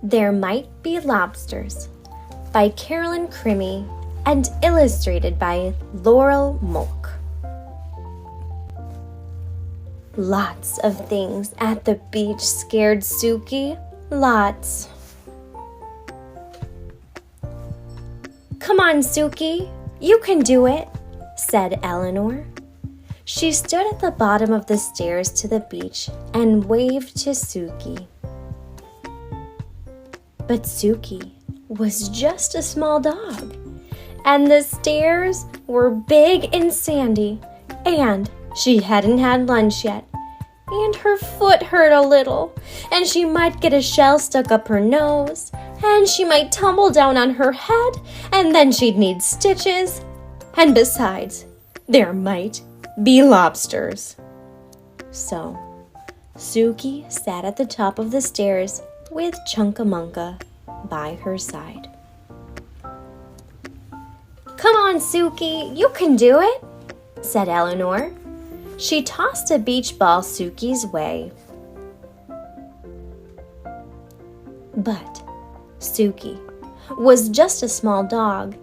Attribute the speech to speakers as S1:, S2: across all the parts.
S1: There Might Be Lobsters by Carolyn Crimi and illustrated by Laurel Molk. Lots of things at the beach scared Suki. Lots. "Come on, Suki, you can do it," said Eleanor. She stood at the bottom of the stairs to the beach and waved to Suki. But Suki was just a small dog, and the stairs were big and sandy, and she hadn't had lunch yet, and her foot hurt a little, and she might get a shell stuck up her nose, and she might tumble down on her head, and then she'd need stitches, and besides, there might be lobsters. So, Suki sat at the top of the stairs with Chunkamunka by her side. "Come on, Suki, you can do it," said Eleanor. She tossed a beach ball Suki's way. But Suki was just a small dog,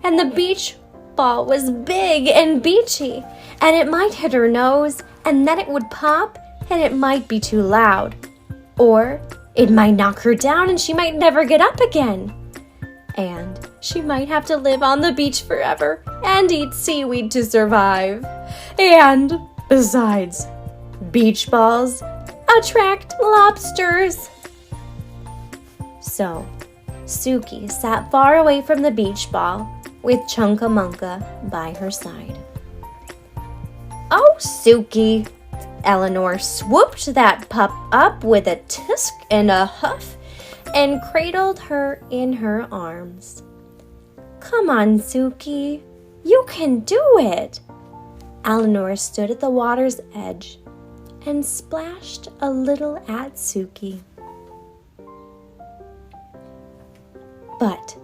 S1: and the beach ball was big and beachy, and it might hit her nose, and then it would pop, and it might be too loud. Or it might knock her down, and she might never get up again. And she might have to live on the beach forever and eat seaweed to survive. And besides, beach balls attract lobsters. So, Suki sat far away from the beach ball with Chunkamunka by her side. "Oh, Suki!" Eleanor swooped that pup up with a tusk and a huff and cradled her in her arms. "Come on, Suki, you can do it." Eleanor stood at the water's edge and splashed a little at Suki. But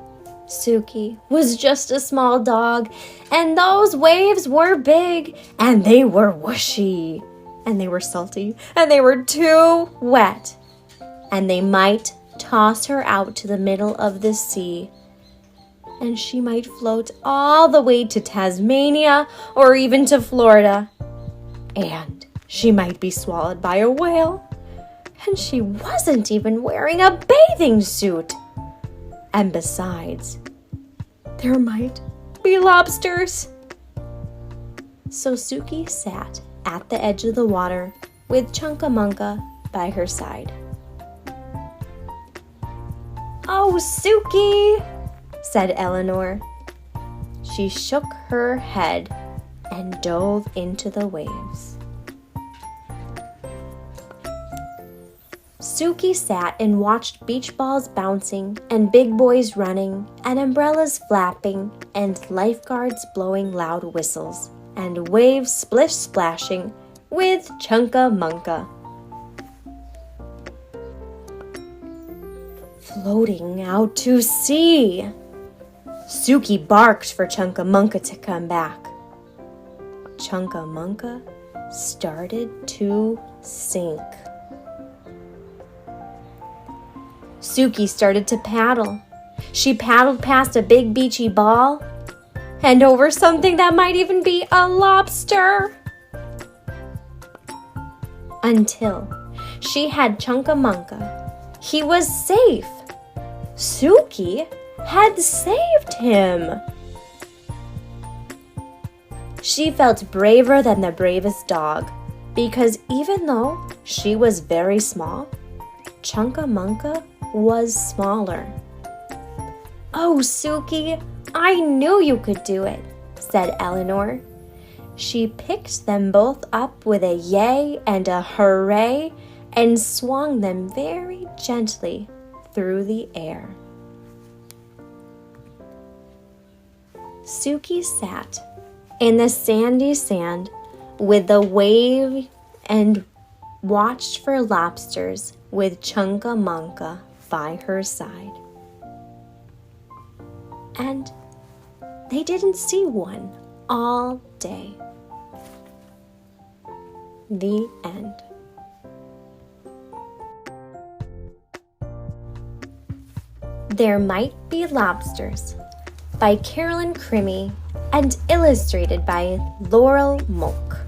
S1: Suki was just a small dog, and those waves were big, and they were whooshy, and they were salty, and they were too wet, and they might toss her out to the middle of the sea, and she might float all the way to Tasmania or even to Florida, and she might be swallowed by a whale, and she wasn't even wearing a bathing suit. And besides, there might be lobsters. So Suki sat at the edge of the water with Chunkamunka by her side. "Oh, Suki," said Eleanor. She shook her head and dove into the waves. Suki sat and watched beach balls bouncing and big boys running and umbrellas flapping and lifeguards blowing loud whistles and waves splish-splashing with Chunkamunka. Floating out to sea. Suki barked for Chunkamunka to come back. Chunkamunka started to sink. Suki started to paddle. She paddled past a big beachy ball and over something that might even be a lobster. Until she had Chunkamunka. He was safe. Suki had saved him. She felt braver than the bravest dog, because even though she was very small, Chunkamunka was smaller. "Oh, Suki, I knew you could do it," said Eleanor. She picked them both up with a yay and a hooray and swung them very gently through the air. Suki sat in the sandy sand with the wave and watched for lobsters with Chunkamunka by her side. And they didn't see one all day. The end. There Might Be Lobsters by Carolyn Crimi and illustrated by Laurel Molk.